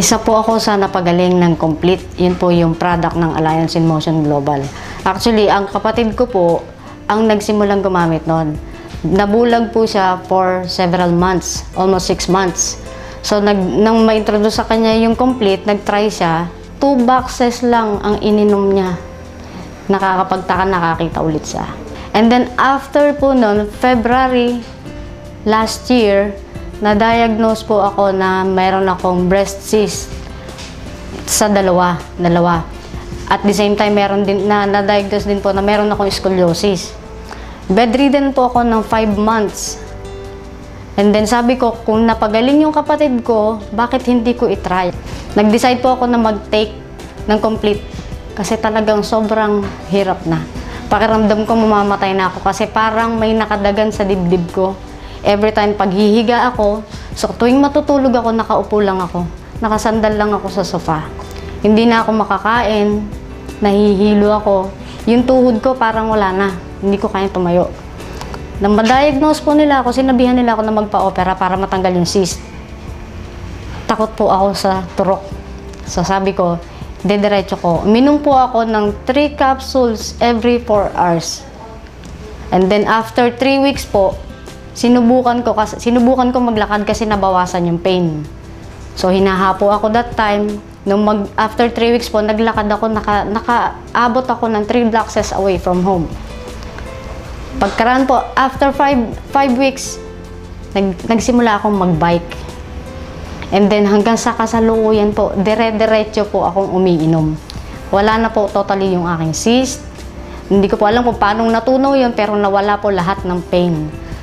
Isa po ako sa napagaling ng Complete. Yun po yung product ng Alliance in Motion Global. Actually, ang kapatid ko po ang nagsimulang gumamit nun. Nabulag po siya for several months, almost 6 months. So, nang ma-introduce sa kanya yung Complete, nag-try siya, 2 boxes lang ang ininom niya. Nakakapagtaka, nakakita ulit siya. And then, after po nun, February last year, na-diagnose po ako na mayroon akong breast cyst sa dalawa. At the same time, meron din na-diagnose din po na meron akong scoliosis. Bedridden po ako ng 5 months. And then sabi ko, kung napagaling yung kapatid ko, bakit hindi ko itry? Nag-decide po ako na mag-take ng Complete kasi talagang sobrang hirap na. Pakiramdam ko mamamatay na ako kasi parang may nakadagan sa dibdib ko. Every time paghihiga ako, so tuwing matutulog ako, nakaupo lang ako. Nakasandal lang ako sa sofa. Hindi na ako makakain, nahihilo ako. Yung tuhod ko parang wala na, hindi ko kaya tumayo. Nang ma-diagnose po nila ako, sinabihan nila ako na magpa-opera para matanggal yung cyst. Takot po ako sa turok. So sabi ko, dediretso ko. Uminom po ako ng 3 capsules every 4 hours. And then after 3 weeks po, sinubukan ko maglakad kasi nabawasan yung pain. So hinahapo ako that time. After 3 weeks po, naglakad ako, nakaabot ako ng 3 blocks away from home. Pagkaraan po, after 5 weeks, nagsimula akong magbike. And then hanggang sa kasalukuyan po, dire-diretso po akong umiinom. Wala na po totally yung aking cyst. Hindi ko po alam kung paano natunaw yun, pero nawala po lahat ng pain.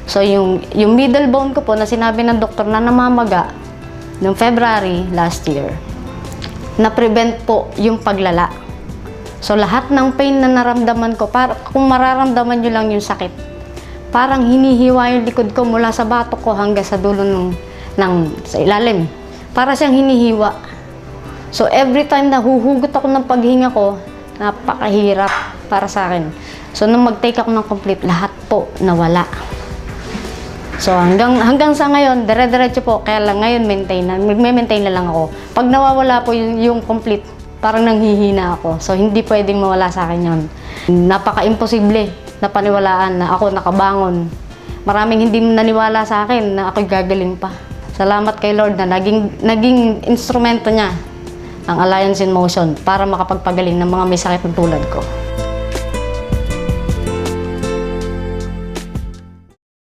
So, yung middle bone ko po na sinabi ng doktor na namamaga noong February last year, na-prevent po yung paglala. So, lahat ng pain na naramdaman ko, kung mararamdaman nyo lang yung sakit, parang hinihiwa yung likod ko mula sa batok ko hanggang sa dulo sa ilalim. Para siyang hinihiwa. So, every time na huhugot ako ng paghinga ko, napakahirap para sa akin. So, nung mag-take ako ng Complete, lahat po nawala. So, hanggang sa ngayon, dire-diretso po. Kaya lang ngayon, magme-maintain na lang ako. Pag nawawala po yung Complete, parang nanghihina ako. So, hindi pwedeng mawala sa akin yun. Napaka-imposible na paniwalaan na ako nakabangon. Maraming hindi naniwala sa akin na ako'y gagaling pa. Salamat kay Lord na naging instrumento niya ang Alliance in Motion para makapagpagaling ng mga may sakit tulad ko.